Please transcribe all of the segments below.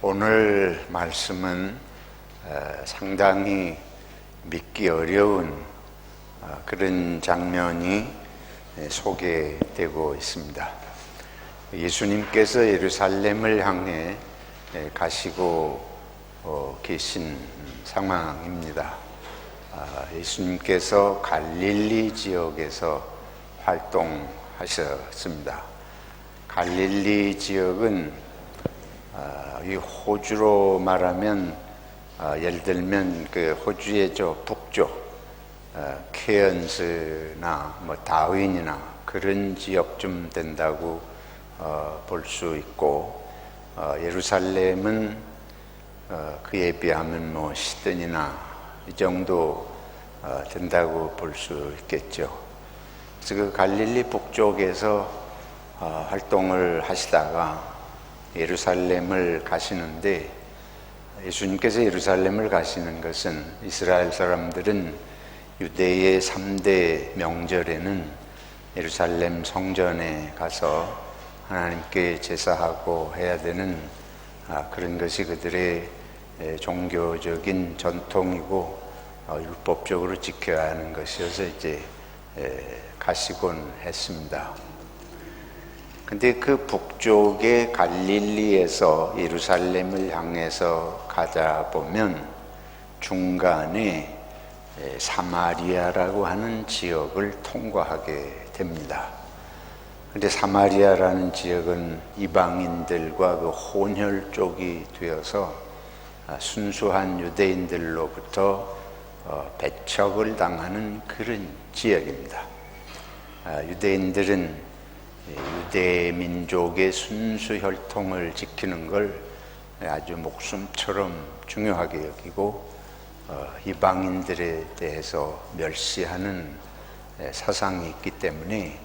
오늘 말씀은 상당히 믿기 어려운 그런 장면이 소개되고 있습니다. 예수님께서 예루살렘을 향해 가시고 계신 상황입니다. 예수님께서 갈릴리 지역에서 활동하셨습니다. 갈릴리 지역은 이 호주로 말하면 예를 들면 그 호주의 북쪽 케언스나 다윈이나 그런 지역쯤 된다고 볼 수 있고, 예루살렘은 그에 비하면 시드니나 이 정도 된다고 볼 수 있겠죠. 그래서 그 갈릴리 북쪽에서 활동을 하시다가 예루살렘을 가시는데, 예수님께서 예루살렘을 가시는 것은 이스라엘 사람들은 유대의 3대 명절에는 예루살렘 성전에 가서 하나님께 제사하고 해야 되는 그런 것이 그들의 종교적인 전통이고 율법적으로 지켜야 하는 것이어서 이제 가시곤 했습니다. 근데 그 북쪽의 갈릴리에서 예루살렘을 향해서 가다 보면 중간에 사마리아라고 하는 지역을 통과하게 됩니다. 근데 사마리아라는 지역은 이방인들과 그 혼혈 쪽이 되어서 순수한 유대인들로부터 배척을 당하는 그런 지역입니다. 유대인들은 유대 민족의 순수 혈통을 지키는 걸 아주 목숨처럼 중요하게 여기고, 이방인들에 대해서 멸시하는 사상이 있기 때문에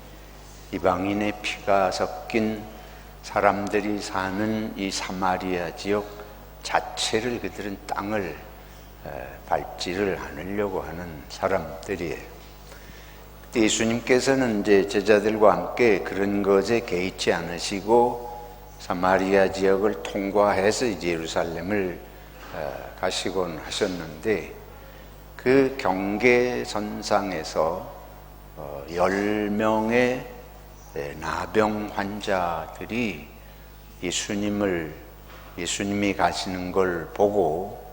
이방인의 피가 섞인 사람들이 사는 이 사마리아 지역 자체를 그들은 땅을 밟지를 않으려고 하는 사람들이에요. 예수님께서는 이제 제자들과 함께 그런 것에 개의치 않으시고 사마리아 지역을 통과해서 이제 예루살렘을 가시곤 하셨는데, 그 경계선상에서 10명의 나병 환자들이 예수님이 가시는 걸 보고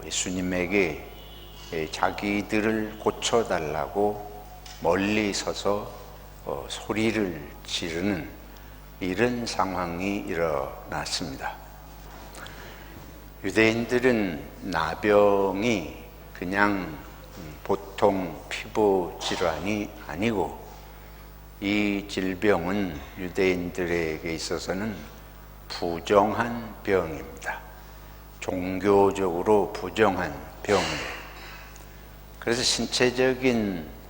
예수님에게 자기들을 고쳐달라고 멀리 서서 소리를 지르는 이런 상황이 일어났습니다. 유대인들은 나병이 그냥 보통 피부 질환이 아니고, 이 질병은 유대인들에게 있어서는 부정한 병입니다. 종교적으로 부정한 병이에요. 그래서 신체적인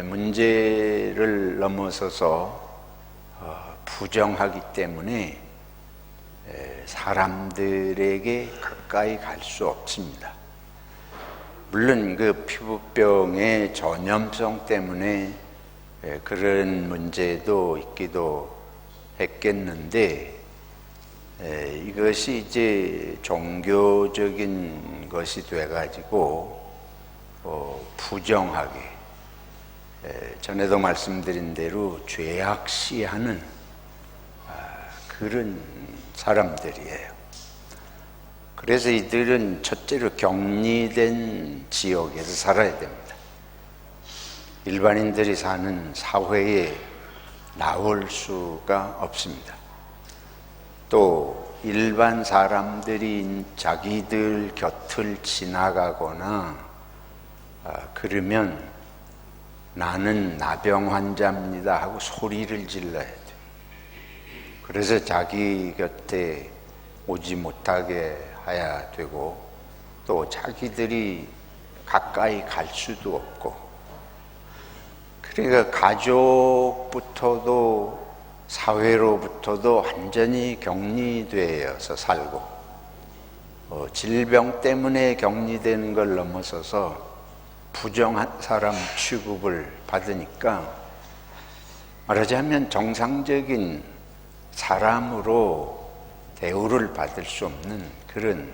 문제를 넘어서서 부정하기 때문에 사람들에게 가까이 갈 수 없습니다. 물론 그 피부병의 전염성 때문에 그런 문제도 있기도 했겠는데, 이것이 이제 종교적인 것이 돼가지고 부정하게, 전에도 말씀드린 대로 죄악시하는 그런 사람들이에요. 그래서 이들은 첫째로 격리된 지역에서 살아야 됩니다. 일반인들이 사는 사회에 나올 수가 없습니다. 또 일반 사람들이 자기들 곁을 지나가거나 그러면 나는 나병 환자입니다 하고 소리를 질러야 돼. 그래서 자기 곁에 오지 못하게 해야 되고, 또 자기들이 가까이 갈 수도 없고, 그러니까 가족부터도 사회로부터도 완전히 격리되어서 살고, 질병 때문에 격리되는 걸 넘어서서 부정한 사람 취급을 받으니까, 말하자면 정상적인 사람으로 대우를 받을 수 없는 그런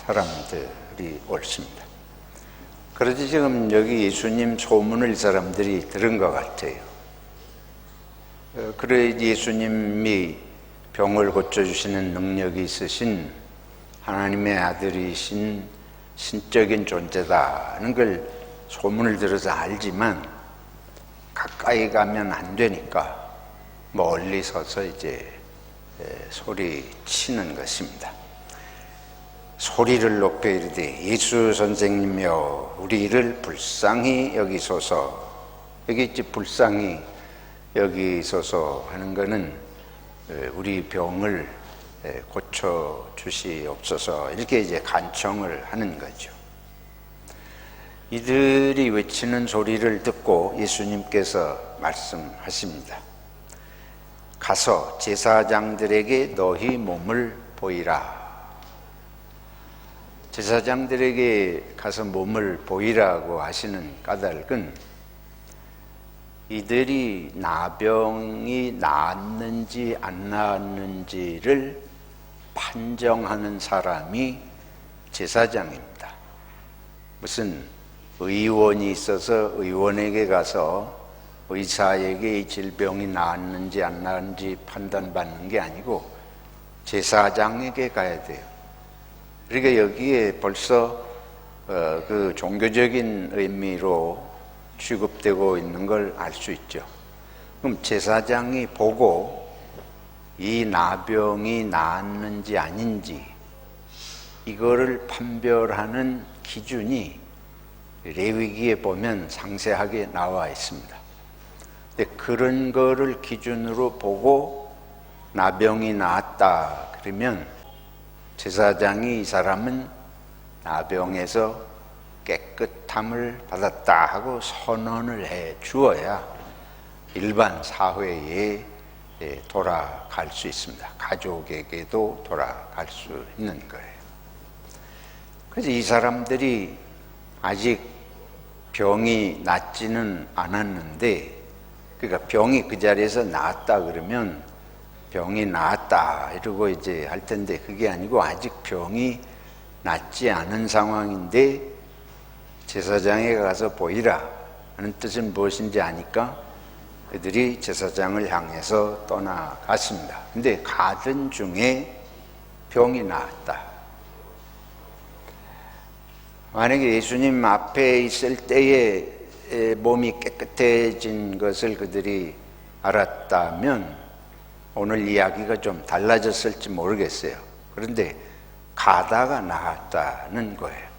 사람들이 옳습니다. 그래서 지금 여기 예수님 소문을 사람들이 들은 것 같아요. 그래 예수님이 병을 고쳐주시는 능력이 있으신 하나님의 아들이신 신적인 존재다는 걸 소문을 들어서 알지만 가까이 가면 안 되니까 멀리 서서 이제 소리치는 것입니다. 소리를 높여 이르되 예수 선생님이여 우리를 불쌍히 여기소서. 여기 이제 불쌍히 여기소서 하는 것은 우리 병을 고쳐 주시옵소서 이렇게 이제 간청을 하는 거죠. 이들이 외치는 소리를 듣고 예수님께서 말씀하십니다. 가서 제사장들에게 너희 몸을 보이라. 제사장들에게 가서 몸을 보이라고 하시는 까닭은 이들이 나병이 나았는지 안 나았는지를 판정하는 사람이 제사장입니다. 무슨 의원이 있어서 의원에게 가서 의사에게 이 질병이 나았는지 안 나았는지 판단받는 게 아니고 제사장에게 가야 돼요. 그러니까 여기에 벌써 그 종교적인 의미로 취급되고 있는 걸 알 수 있죠. 그럼 제사장이 보고 이 나병이 나았는지 아닌지 이거를 판별하는 기준이 레위기에 보면 상세하게 나와 있습니다. 근데 그런 거를 기준으로 보고 나병이 나았다 그러면 제사장이 이 사람은 나병에서 깨끗함을 받았다 하고 선언을 해 주어야 일반 사회에 돌아갈 수 있습니다. 가족에게도 돌아갈 수 있는 거예요. 그래서 이 사람들이 아직 병이 낫지는 않았는데, 그러니까 병이 그 자리에서 나았다 그러면 병이 나았다 이러고 이제 할 텐데 그게 아니고 아직 병이 낫지 않은 상황인데 제사장에 가서 보이라 하는 뜻은 무엇인지 아니까 그들이 제사장을 향해서 떠나갔습니다. 근데 가던 중에 병이 나았다. 만약에 예수님 앞에 있을 때에 몸이 깨끗해진 것을 그들이 알았다면 오늘 이야기가 좀 달라졌을지 모르겠어요. 그런데 가다가 나았다는 거예요.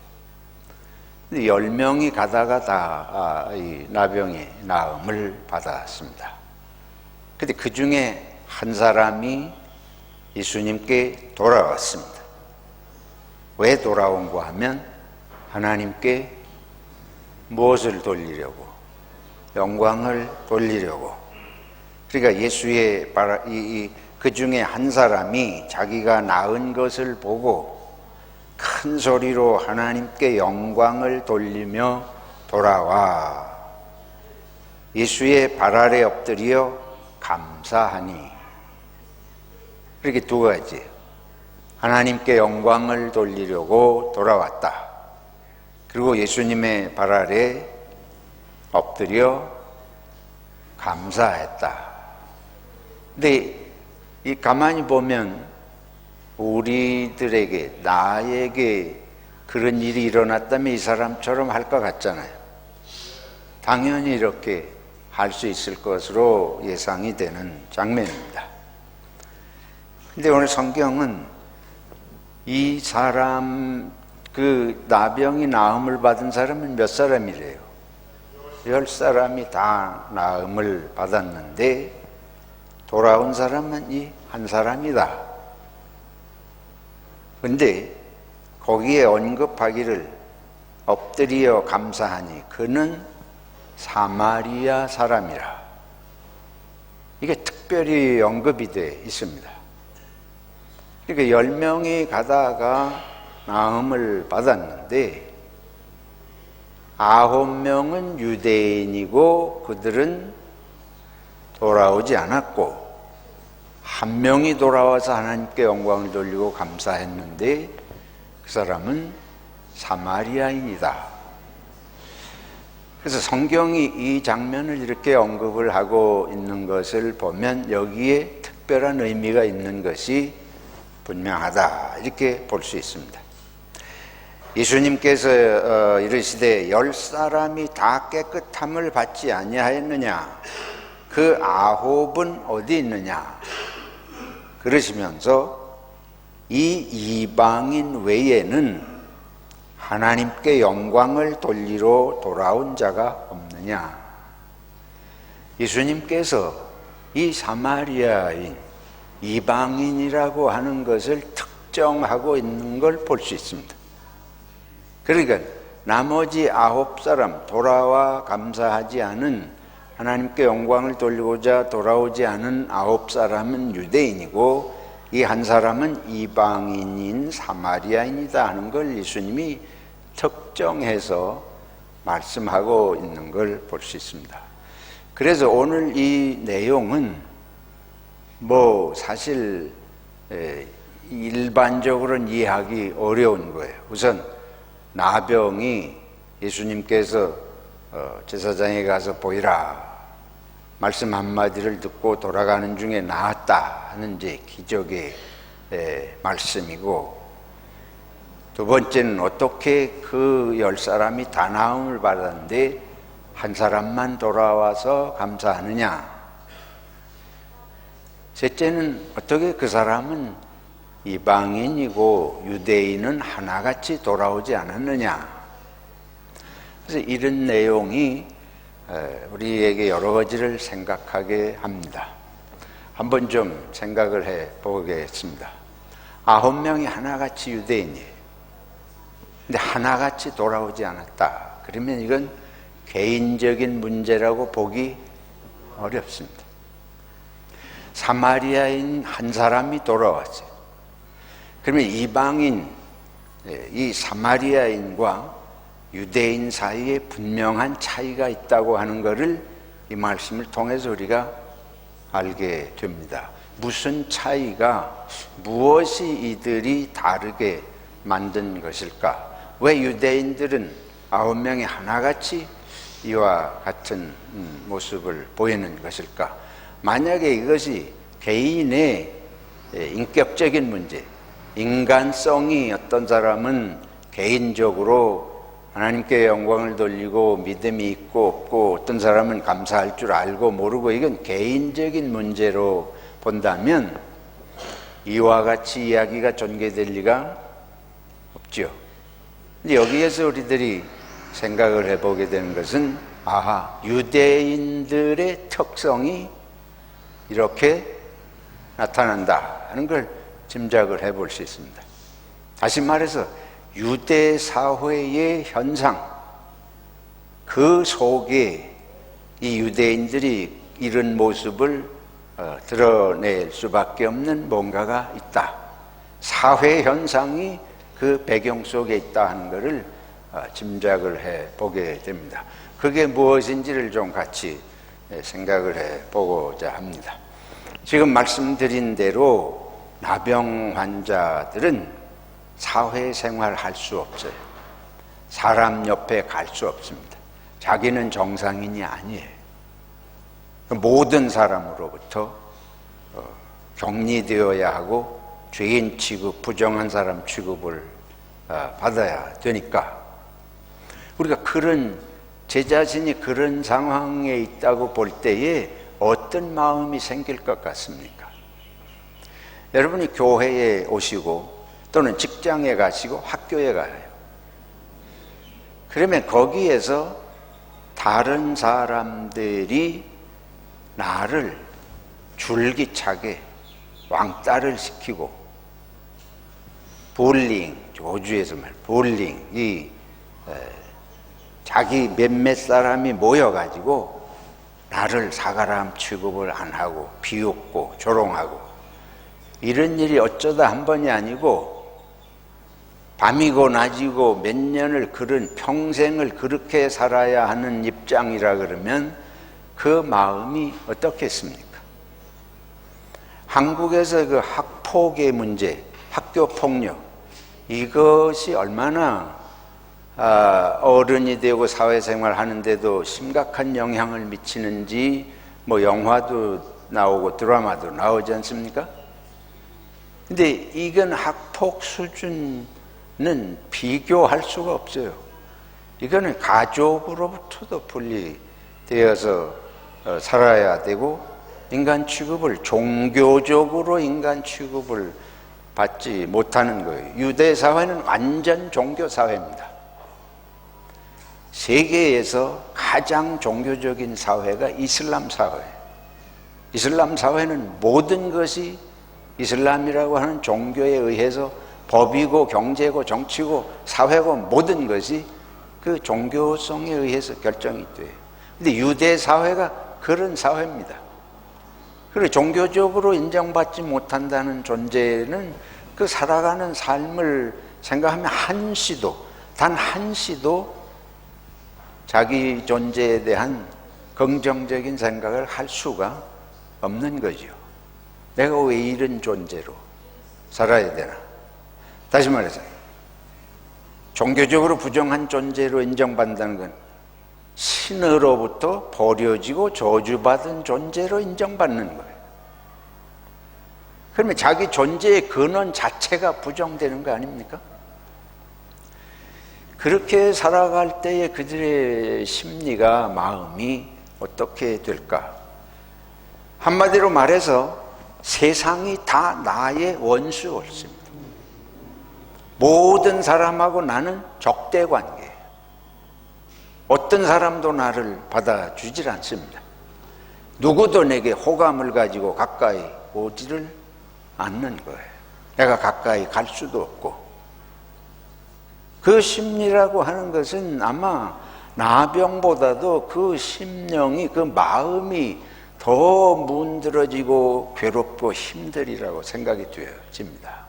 10명이 가다가 다 이 나병의 나음을 받았습니다. 근데 그 중에 한 사람이 예수님께 돌아왔습니다. 왜 돌아온가 하면 하나님께 무엇을 돌리려고? 영광을 돌리려고. 그러니까 예수의 그 중에 한 사람이 자기가 나은 것을 보고 큰 소리로 하나님께 영광을 돌리며 돌아와 예수의 발 아래 엎드려 감사하니. 이렇게 두 가지. 하나님께 영광을 돌리려고 돌아왔다. 그리고 예수님의 발 아래 엎드려 감사했다. 근데 이 가만히 보면 우리들에게, 나에게 그런 일이 일어났다면 이 사람처럼 할 것 같잖아요. 당연히 이렇게 할 수 있을 것으로 예상이 되는 장면입니다. 근데 오늘 성경은 이 사람, 그 나병이 나음을 받은 사람은 몇 사람이래요? 10사람이 다 나음을 받았는데 돌아온 사람은 이 한 사람이다. 근데 거기에 언급하기를 엎드려 감사하니 그는 사마리아 사람이라. 이게 특별히 언급이 되어 있습니다. 그러니까 10명이 가다가 나음을 받았는데 9명은 유대인이고 그들은 돌아오지 않았고 한 명이 돌아와서 하나님께 영광을 돌리고 감사했는데 그 사람은 사마리아인이다. 그래서 성경이 이 장면을 이렇게 언급을 하고 있는 것을 보면 여기에 특별한 의미가 있는 것이 분명하다, 이렇게 볼 수 있습니다. 예수님께서 이르시되 10사람이 다 깨끗함을 받지 아니하였느냐, 그 9은 어디 있느냐 그러시면서 이 이방인 외에는 하나님께 영광을 돌리러 돌아온 자가 없느냐. 예수님께서 이 사마리아인, 이방인이라고 하는 것을 특정하고 있는 걸 볼 수 있습니다. 그러니까 나머지 9사람, 돌아와 감사하지 않은, 하나님께 영광을 돌리고자 돌아오지 않은 9사람은 유대인이고 이 한 사람은 이방인인 사마리아인이다 하는 걸 예수님이 특정해서 말씀하고 있는 걸 볼 수 있습니다. 그래서 오늘 이 내용은 사실 일반적으로는 이해하기 어려운 거예요. 우선 나병이 예수님께서 제사장에 가서 보이라 말씀 한마디를 듣고 돌아가는 중에 나았다 하는 이제 기적의 말씀이고, 두 번째는 어떻게 그 10사람이 다 나음을 받았는데 한 사람만 돌아와서 감사하느냐. 셋째는 어떻게 그 사람은 이방인이고 유대인은 하나같이 돌아오지 않았느냐. 그래서 이런 내용이 우리에게 여러 가지를 생각하게 합니다. 한번 좀 생각을 해 보겠습니다. 9명이 하나같이 유대인이에요. 근데 하나같이 돌아오지 않았다. 그러면 이건 개인적인 문제라고 보기 어렵습니다. 사마리아인 한 사람이 돌아왔어요. 그러면 이방인, 이 사마리아인과 유대인 사이에 분명한 차이가 있다고 하는 것을 이 말씀을 통해서 우리가 알게 됩니다. 무슨 차이가, 무엇이 이들이 다르게 만든 것일까? 왜 유대인들은 9명이 하나같이 이와 같은 모습을 보이는 것일까? 만약에 이것이 개인의 인격적인 문제, 인간성이, 어떤 사람은 개인적으로 하나님께 영광을 돌리고 믿음이 있고 없고, 어떤 사람은 감사할 줄 알고 모르고, 이건 개인적인 문제로 본다면 이와 같이 이야기가 전개될 리가 없죠. 근데 여기에서 우리들이 생각을 해보게 되는 것은, 유대인들의 특성이 이렇게 나타난다 하는 걸 짐작을 해볼 수 있습니다. 다시 말해서 유대 사회의 현상, 그 속에 이 유대인들이 이런 모습을 드러낼 수밖에 없는 뭔가가 있다. 사회 현상이 그 배경 속에 있다 하는 것을 짐작을 해 보게 됩니다. 그게 무엇인지를 좀 같이 생각을 해 보고자 합니다. 지금 말씀드린 대로 나병 환자들은 사회생활 할 수 없어요. 사람 옆에 갈 수 없습니다. 자기는 정상인이 아니에요. 모든 사람으로부터 격리되어야 하고 죄인 취급, 부정한 사람 취급을 받아야 되니까, 우리가 제 자신이 그런 상황에 있다고 볼 때에 어떤 마음이 생길 것 같습니까? 여러분이 교회에 오시고 또는 직장에 가시고 학교에 가요. 그러면 거기에서 다른 사람들이 나를 줄기차게 왕따를 시키고, 볼링, 호주에서 말 볼링, 자기 몇몇 사람이 모여가지고 나를 사람 취급을 안 하고 비웃고 조롱하고, 이런 일이 어쩌다 한 번이 아니고 밤이고 낮이고 몇 년을 평생을 그렇게 살아야 하는 입장이라 그러면 그 마음이 어떻겠습니까? 한국에서 그 학폭의 문제, 학교 폭력, 이것이 얼마나 어른이 되고 사회생활 하는데도 심각한 영향을 미치는지 뭐 영화도 나오고 드라마도 나오지 않습니까? 근데 이건 학폭 수준은 비교할 수가 없어요. 이거는 가족으로부터도 분리되어서 살아야 되고, 인간 취급을, 종교적으로 인간 취급을 받지 못하는 거예요. 유대 사회는 완전 종교 사회입니다. 세계에서 가장 종교적인 사회가 이슬람 사회예요. 이슬람 사회는 모든 것이 이슬람이라고 하는 종교에 의해서 법이고 경제고 정치고 사회고 모든 것이 그 종교성에 의해서 결정이 돼요. 근데 유대 사회가 그런 사회입니다. 그리고 종교적으로 인정받지 못한다는 존재는 그 살아가는 삶을 생각하면 단 한시도 자기 존재에 대한 긍정적인 생각을 할 수가 없는 거죠. 내가 왜 이런 존재로 살아야 되나? 다시 말해서 종교적으로 부정한 존재로 인정받는다는 건 신으로부터 버려지고 저주받은 존재로 인정받는 거예요. 그러면 자기 존재의 근원 자체가 부정되는 거 아닙니까? 그렇게 살아갈 때에 그들의 심리가, 마음이 어떻게 될까? 한마디로 말해서 세상이 다 나의 원수였습니다. 모든 사람하고 나는 적대 관계예요. 어떤 사람도 나를 받아주질 않습니다. 누구도 내게 호감을 가지고 가까이 오지를 않는 거예요. 내가 가까이 갈 수도 없고. 그 심리라고 하는 것은 아마 나병보다도 그 심령이, 그 마음이 더 문드러지고 괴롭고 힘들이라고 생각이 되어집니다.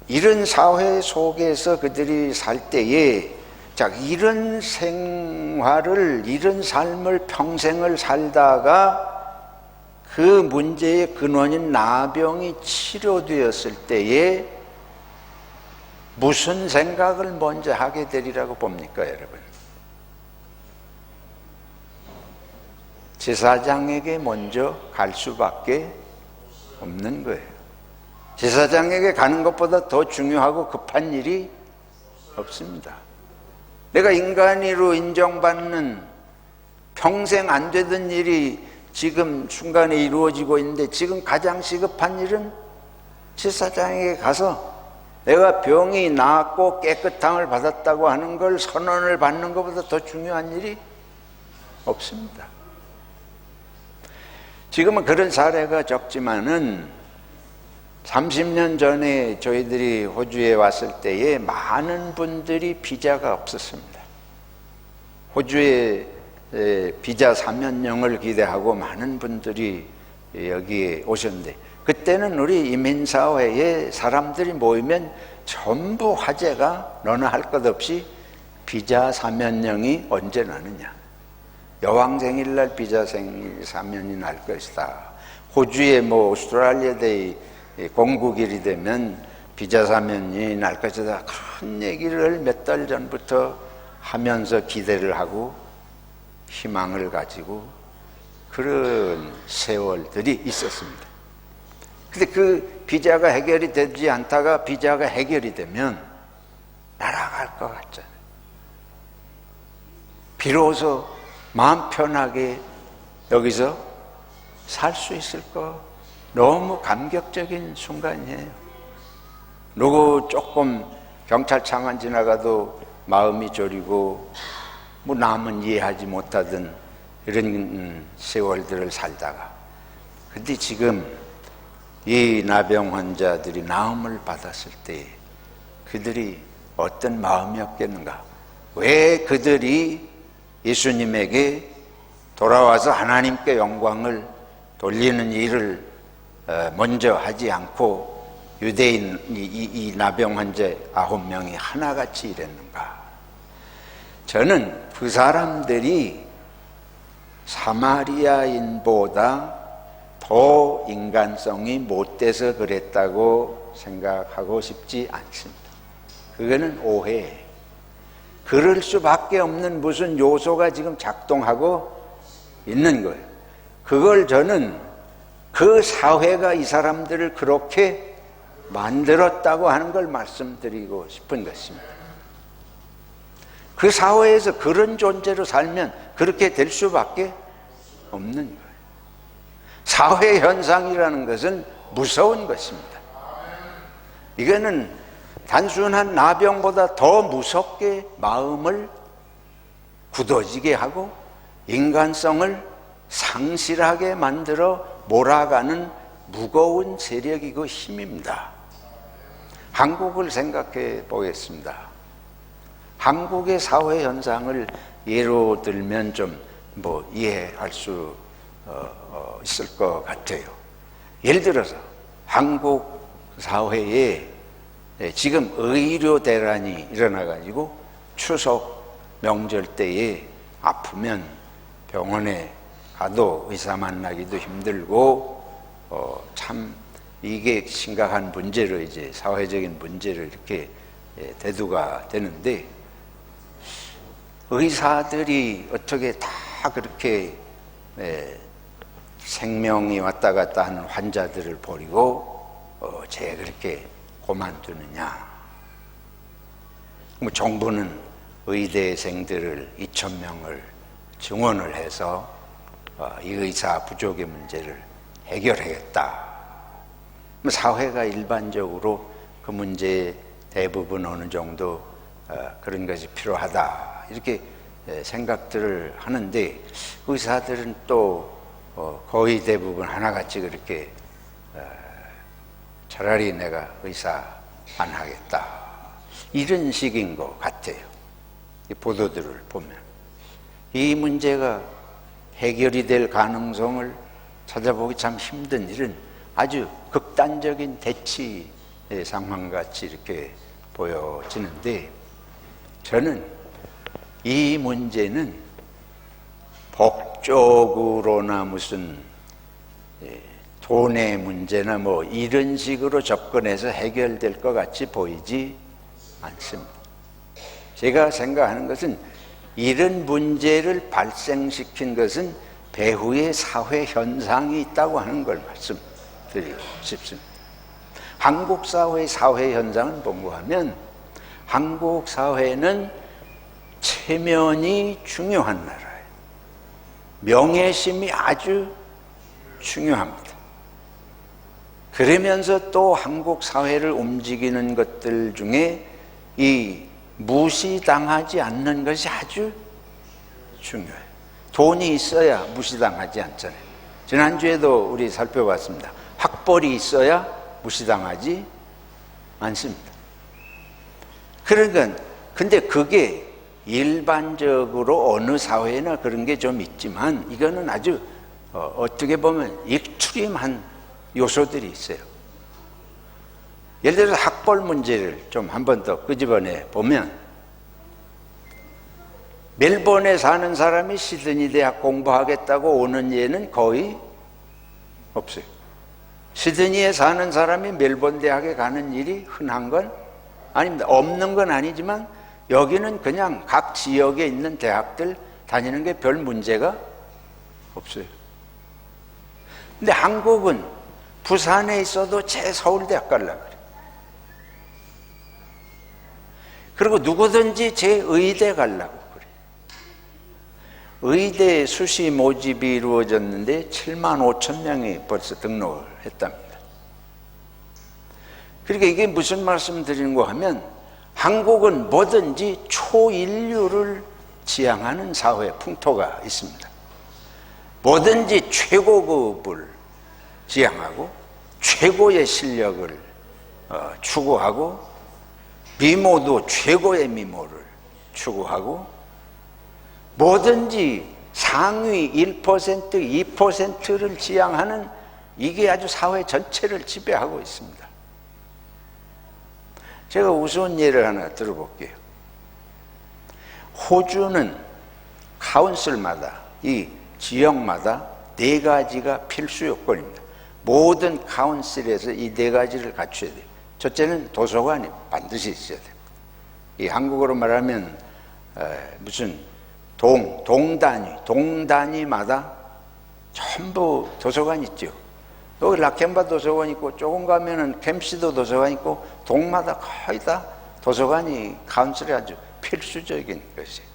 이런 사회 속에서 그들이 살 때에 이런 생활을, 이런 삶을 평생을 살다가 그 문제의 근원인 나병이 치료되었을 때에 무슨 생각을 먼저 하게 되리라고 봅니까, 여러분? 제사장에게 먼저 갈 수밖에 없는 거예요. 제사장에게 가는 것보다 더 중요하고 급한 일이 없습니다. 내가 인간으로 인정받는, 평생 안 되던 일이 지금 순간에 이루어지고 있는데, 지금 가장 시급한 일은 제사장에게 가서 내가 병이 나았고 깨끗함을 받았다고 하는 걸 선언을 받는 것보다 더 중요한 일이 없습니다. 지금은 그런 사례가 적지만은 30년 전에 저희들이 호주에 왔을 때에 많은 분들이 비자가 없었습니다. 호주에 비자 사면령을 기대하고 많은 분들이 여기에 오셨는데, 그때는 우리 이민사회에 사람들이 모이면 전부 화제가 너나 할 것 없이 비자 사면령이 언제 나느냐, 여왕 생일날 비자 사면이 날 것이다. 호주에 오스트레일리아 데이 공국일이 되면 비자 사면이 날 것이다. 그런 얘기를 몇 달 전부터 하면서 기대를 하고 희망을 가지고 그런 세월들이 있었습니다. 근데 그 비자가 해결이 되지 않다가 비자가 해결이 되면 날아갈 것 같잖아요. 비로소 마음 편하게 여기서 살 수 있을 거, 너무 감격적인 순간이에요. 누구 조금 경찰차만 지나가도 마음이 저리고 남은 이해하지 못하던 이런 세월들을 살다가, 근데 지금 이 나병 환자들이 나음을 받았을 때 그들이 어떤 마음이었겠는가? 왜 그들이 예수님에게 돌아와서 하나님께 영광을 돌리는 일을 먼저 하지 않고 유대인 이 나병 환자 9명이 하나같이 일했는가? 저는 그 사람들이 사마리아인보다 소인간성이 못돼서 그랬다고 생각하고 싶지 않습니다. 그거는 오해예요. 그럴 수밖에 없는 무슨 요소가 지금 작동하고 있는 거예요. 그걸 저는 그 사회가 이 사람들을 그렇게 만들었다고 하는 걸 말씀드리고 싶은 것입니다. 그 사회에서 그런 존재로 살면 그렇게 될 수밖에 없는 거예요. 사회 현상이라는 것은 무서운 것입니다. 이거는 단순한 나병보다 더 무섭게 마음을 굳어지게 하고 인간성을 상실하게 만들어 몰아가는 무거운 세력이고 힘입니다. 한국을 생각해 보겠습니다. 한국의 사회 현상을 예로 들면 좀 이해할 수 있을 것 같아요. 예를 들어서 한국 사회에 지금 의료 대란이 일어나가지고 추석 명절 때에 아프면 병원에 가도 의사 만나기도 힘들고 참 이게 심각한 문제로 이제 사회적인 문제로 이렇게 대두가 되는데 의사들이 어떻게 다 그렇게 생명이 왔다 갔다 하는 환자들을 버리고 제 그렇게 그만두느냐. 정부는 의대생들을 2,000명을 증원을 해서 이 의사 부족의 문제를 해결하겠다. 사회가 일반적으로 그 문제에 대부분 어느 정도 그런 것이 필요하다 이렇게 생각들을 하는데 의사들은 또 거의 대부분 하나같이 그렇게 차라리 내가 의사 안 하겠다 이런 식인 것 같아요. 이 보도들을 보면 이 문제가 해결이 될 가능성을 찾아보기 참 힘든 일은 아주 극단적인 대치 상황같이 이렇게 보여지는데 저는 이 문제는 법적으로나 무슨 돈의 문제나 이런 식으로 접근해서 해결될 것 같이 보이지 않습니다. 제가 생각하는 것은 이런 문제를 발생시킨 것은 배후에 사회 현상이 있다고 하는 걸 말씀드리고 싶습니다. 한국 사회의 사회 현상은 뭔가 하면 한국 사회는 체면이 중요한 나라예요. 명예심이 아주 중요합니다. 그러면서 또 한국 사회를 움직이는 것들 중에 이 무시당하지 않는 것이 아주 중요해요. 돈이 있어야 무시당하지 않잖아요. 지난주에도 우리 살펴봤습니다. 학벌이 있어야 무시당하지 않습니다. 그러니까 근데 그게 일반적으로 어느 사회나 그런 게 좀 있지만 이거는 아주 어떻게 보면 익스트림한 요소들이 있어요. 예를 들어서 학벌 문제를 좀 한 번 더 끄집어내 보면 멜번에 사는 사람이 시드니 대학 공부하겠다고 오는 예는 거의 없어요. 시드니에 사는 사람이 멜번 대학에 가는 일이 흔한 건 아닙니다. 없는 건 아니지만 여기는 그냥 각 지역에 있는 대학들 다니는 게 별 문제가 없어요. 근데 한국은 부산에 있어도 제 서울대학 가려고 그래요. 그리고 누구든지 제 의대 가려고 그래요. 의대 수시 모집이 이루어졌는데 7만 5천 명이 벌써 등록을 했답니다. 그러니까 이게 무슨 말씀 드리는가 하면 한국은 뭐든지 초인류를 지향하는 사회 풍토가 있습니다. 뭐든지 최고급을 지향하고 최고의 실력을 추구하고 미모도 최고의 미모를 추구하고 뭐든지 상위 1%, 2%를 지향하는 이게 아주 사회 전체를 지배하고 있습니다. 제가 우스운 예를 하나 들어볼게요. 호주는 카운슬마다 이 지역마다 네 가지가 필수 요건입니다. 모든 카운슬에서 이 네 가지를 갖춰야 돼요. 첫째는 도서관이 반드시 있어야 돼요. 이 한국어로 말하면 무슨 동단위마다 전부 도서관 있죠. 여기 라켄바 도서관 있고, 조금 가면은 캠시도 도서관 있고, 동마다 거의 다 도서관이 카운슬에 아주 필수적인 것이에요.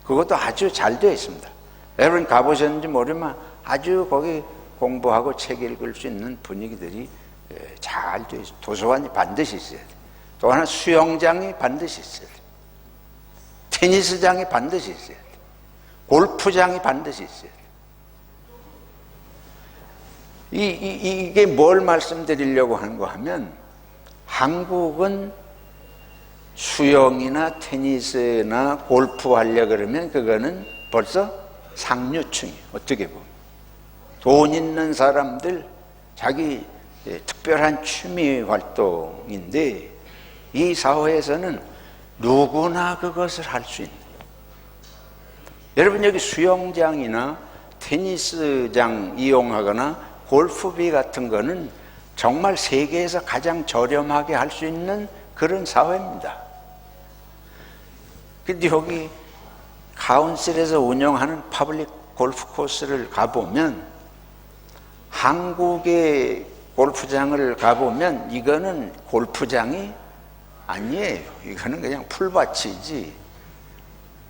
그것도 아주 잘 되어 있습니다. 여러분 가보셨는지 모르지만 아주 거기 공부하고 책 읽을 수 있는 분위기들이 잘 되어 있어요. 도서관이 반드시 있어야 돼요. 또 하나 수영장이 반드시 있어야 돼요. 테니스장이 반드시 있어야 돼요. 골프장이 반드시 있어야 돼요. 이게 뭘 말씀드리려고 하는가 하면, 한국은 수영이나 테니스나 골프 하려 그러면 그거는 벌써 상류층이에요. 어떻게 보면 돈 있는 사람들 자기 특별한 취미 활동인데, 이 사회에서는 누구나 그것을 할 수 있는, 여러분 여기 수영장이나 테니스장 이용하거나 골프비 같은 거는 정말 세계에서 가장 저렴하게 할 수 있는 그런 사회입니다. 근데 여기 카운슬에서 운영하는 퍼블릭 골프 코스를 가보면, 한국의 골프장을 가보면 이거는 골프장이 아니에요. 이거는 그냥 풀밭이지.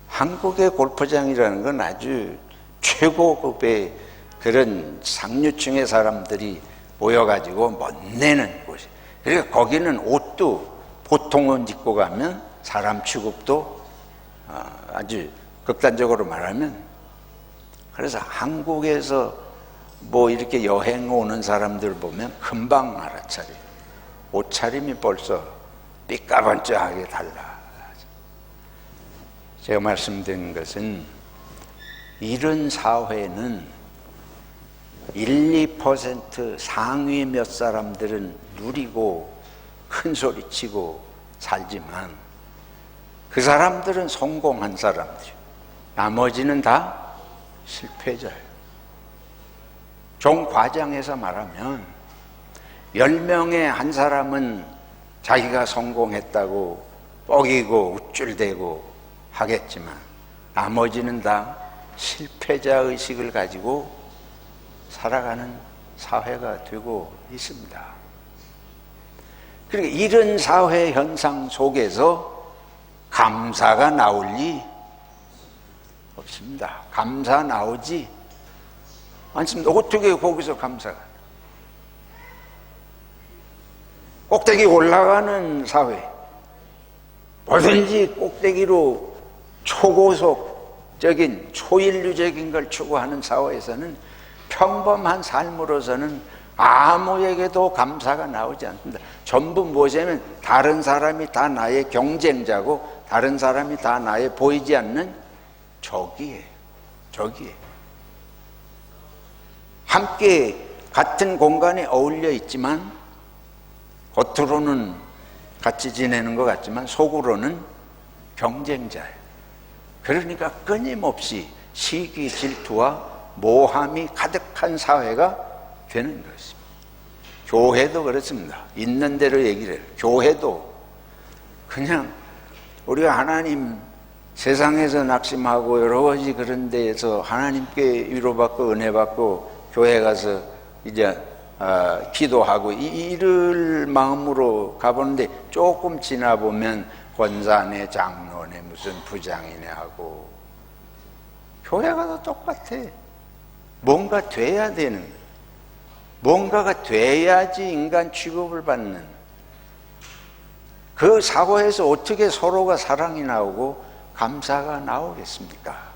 한국의 골프장이라는 건 아주 최고급의 그런 상류층의 사람들이 모여가지고 멋내는 곳이에요. 그러니까 거기는 옷도 보통 옷 입고 가면 사람 취급도 아주 극단적으로 말하면, 그래서 한국에서 뭐 이렇게 여행 오는 사람들 보면 금방 알아차려요. 옷차림이 벌써 삐까번쩍하게 달라. 제가 말씀드린 것은, 이런 사회는 1, 2% 상위 몇 사람들은 누리고 큰 소리 치고 살지만, 그 사람들은 성공한 사람들이에요. 나머지는 다 실패자예요. 좀 과장해서 말하면 10명의 한 사람은 자기가 성공했다고 뻐기고 우쭐대고 하겠지만, 나머지는 다 실패자 의식을 가지고 살아가는 사회가 되고 있습니다. 그러니까 이런 사회 현상 속에서 감사가 나올 리 없습니다. 감사 나오지 않습니다. 어떻게 거기서 감사가? 꼭대기 올라가는 사회, 뭐든지 꼭대기로 초고속적인 초인류적인 걸 추구하는 사회에서는 평범한 삶으로서는 아무에게도 감사가 나오지 않습니다. 전부 무엇이냐면, 다른 사람이 다 나의 경쟁자고 다른 사람이 다 나의 보이지 않는 적이에요. 함께 같은 공간에 어울려 있지만, 겉으로는 같이 지내는 것 같지만 속으로는 경쟁자예요. 그러니까 끊임없이 시기, 질투와 모함이 가득한 사회가 되는 것입니다. 교회도 그렇습니다. 있는 대로 얘기를 해요. 교회도 그냥 우리가 하나님 세상에서 낙심하고 여러 가지 그런 데에서 하나님께 위로받고 은혜받고 교회 가서 이제 기도하고 이럴 마음으로 가보는데, 조금 지나보면 권사네 장로네 무슨 부장이네 하고, 교회가 다 똑같아. 뭔가 돼야 되는, 뭔가가 돼야지 인간 취급을 받는 그 사고에서 어떻게 서로가 사랑이 나오고 감사가 나오겠습니까?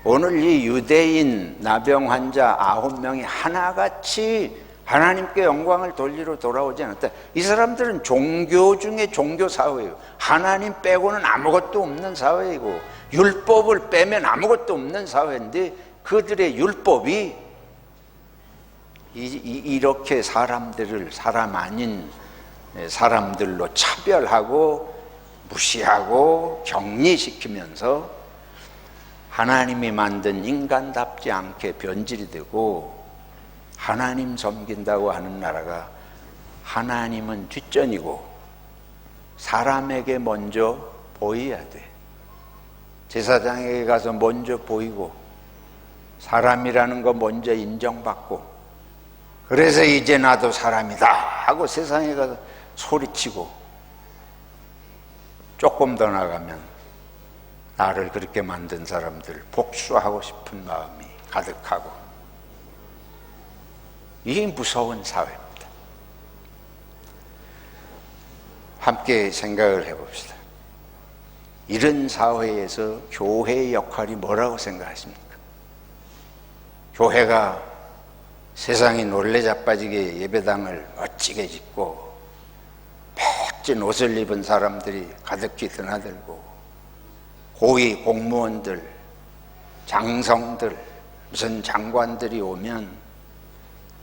오늘 이 유대인 나병 환자 9명이 하나같이 하나님께 영광을 돌리러 돌아오지 않았다. 이 사람들은 종교 중에 종교 사회예요. 하나님 빼고는 아무것도 없는 사회이고, 율법을 빼면 아무것도 없는 사회인데, 그들의 율법이 이렇게 사람들을 사람 아닌 사람들로 차별하고 무시하고 격리시키면서 하나님이 만든 인간답지 않게 변질이 되고 하나님 섬긴다고 하는 나라가 하나님은 뒷전이고 사람에게 먼저 보여야 돼. 제사장에게 가서 먼저 보이고 사람이라는 거 먼저 인정받고, 그래서 이제 나도 사람이다 하고 세상에 가서 소리치고, 조금 더 나가면 나를 그렇게 만든 사람들 복수하고 싶은 마음이 가득하고, 이게 무서운 사회입니다. 함께 생각을 해봅시다. 이런 사회에서 교회의 역할이 뭐라고 생각하십니까? 교회가 세상이 놀래 자빠지게 예배당을 멋지게 짓고 멋진 옷을 입은 사람들이 가득히 드나들고 고위 공무원들, 장성들, 무슨 장관들이 오면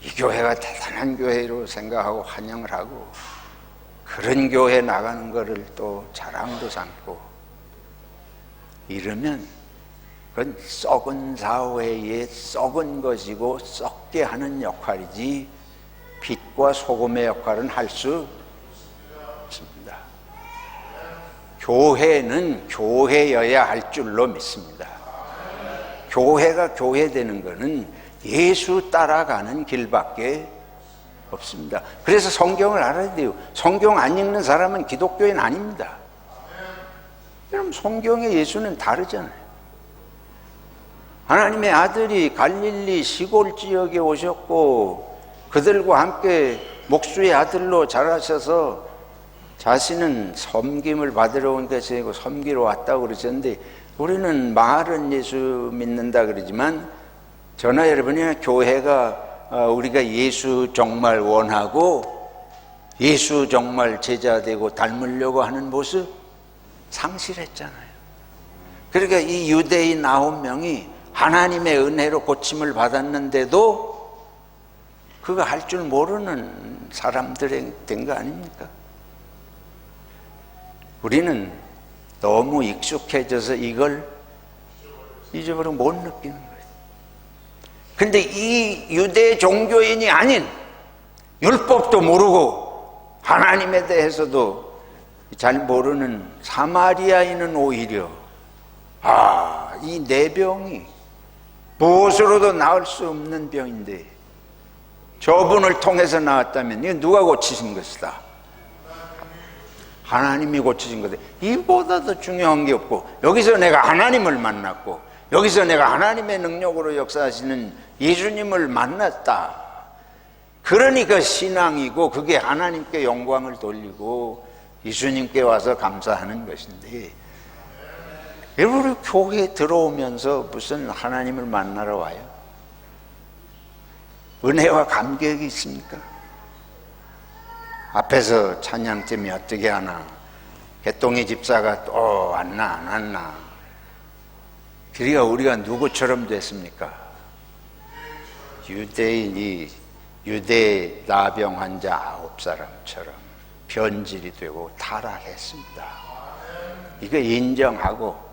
이 교회가 대단한 교회로 생각하고 환영을 하고, 그런 교회 나가는 거를 또 자랑으로 삼고, 이러면 그건 썩은 사회에 썩은 것이고 썩게 하는 역할이지 빛과 소금의 역할은 할 수 없습니다. 교회는 교회여야 할 줄로 믿습니다. 교회가 교회되는 것은 예수 따라가는 길밖에 없습니다. 그래서 성경을 알아야 돼요. 성경 안 읽는 사람은 기독교인 아닙니다. 여러분, 성경의 예수는 다르잖아요. 하나님의 아들이 갈릴리 시골 지역에 오셨고 그들과 함께 목수의 아들로 자라셔서 자신은 섬김을 받으러 온 것이 아니고 섬기러 왔다고 그러셨는데, 우리는 말은 예수 믿는다 그러지만 저나 여러분이나 교회가 우리가 예수 정말 원하고 예수 정말 제자 되고 닮으려고 하는 모습 상실했잖아요. 그러니까 이 유대인 9명이 하나님의 은혜로 고침을 받았는데도 그거 할 줄 모르는 사람들이 된 거 아닙니까? 우리는 너무 익숙해져서 이걸 잊어버리고 못 느끼는 거예요. 근데 이 유대 종교인이 아닌, 율법도 모르고 하나님에 대해서도 잘 모르는 사마리아인은 오히려 이 내 병이 무엇으로도 나을 수 없는 병인데 저분을 통해서 나았다면 이거 누가 고치신 것이다? 하나님이 고치신 거다. 이보다 더 중요한 게 없고, 여기서 내가 하나님을 만났고 여기서 내가 하나님의 능력으로 역사하시는 예수님을 만났다. 그러니까 신앙이고 그게 하나님께 영광을 돌리고 예수님께 와서 감사하는 것인데, 여러분 교회에 들어오면서 무슨 하나님을 만나러 와요? 은혜와 감격이 있습니까? 앞에서 찬양팀이 어떻게 하나, 개똥이 집사가 또 왔나 안 왔나, 그러니까 우리가 누구처럼 됐습니까? 유대인이 유대 나병 환자 9사람처럼 변질이 되고 타락했습니다. 이거 인정하고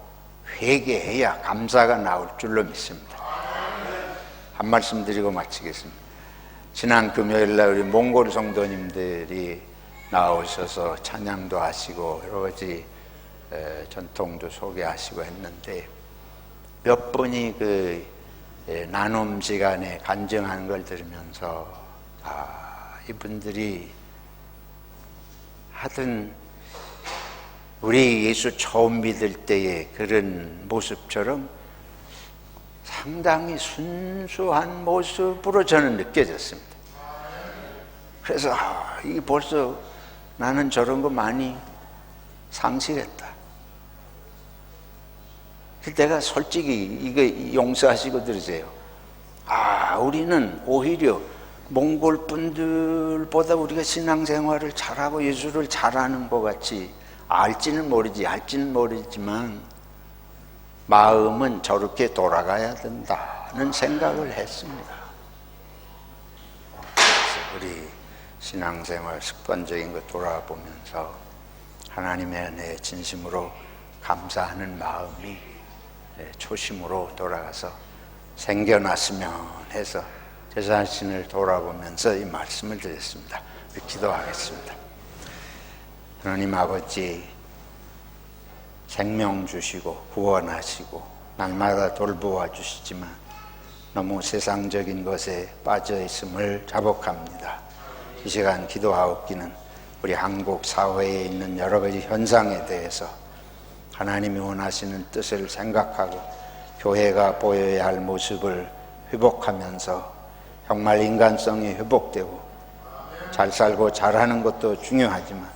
회개해야 감사가 나올 줄로 믿습니다. 한 말씀 드리고 마치겠습니다. 지난 금요일날 우리 몽골 성도님들이 나오셔서 찬양도 하시고 여러 가지 전통도 소개하시고 했는데, 몇 분이 그 나눔 시간에 간증하는 걸 들으면서 이분들이 하여튼 우리 예수 처음 믿을 때의 그런 모습처럼 상당히 순수한 모습으로 저는 느껴졌습니다. 그래서 이 벌써 나는 저런 거 많이 상실했다. 내가 솔직히 이거 용서하시고 들으세요. 우리는 오히려 몽골 분들보다 우리가 신앙생활을 잘하고 예수를 잘하는 것 같이, 알지는 모르지만 마음은 저렇게 돌아가야 된다는 생각을 했습니다. 그래서 우리 신앙생활 습관적인 거 돌아보면서 하나님의 은혜에 진심으로 감사하는 마음이 초심으로 돌아가서 생겨났으면 해서 제 자신을 돌아보면서 이 말씀을 드렸습니다. 기도하겠습니다. 하나님 아버지, 생명 주시고 구원하시고 날마다 돌보아 주시지만 너무 세상적인 것에 빠져 있음을 자복합니다. 이 시간 기도하옵기는 우리 한국 사회에 있는 여러 가지 현상에 대해서 하나님이 원하시는 뜻을 생각하고 교회가 보여야 할 모습을 회복하면서 정말 인간성이 회복되고 잘 살고 잘하는 것도 중요하지만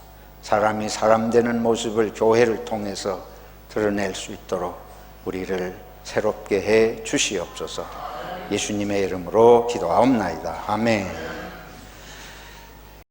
사람이 사람 되는 모습을 교회를 통해서 드러낼 수 있도록 우리를 새롭게 해 주시옵소서. 예수님의 이름으로 기도하옵나이다. 아멘.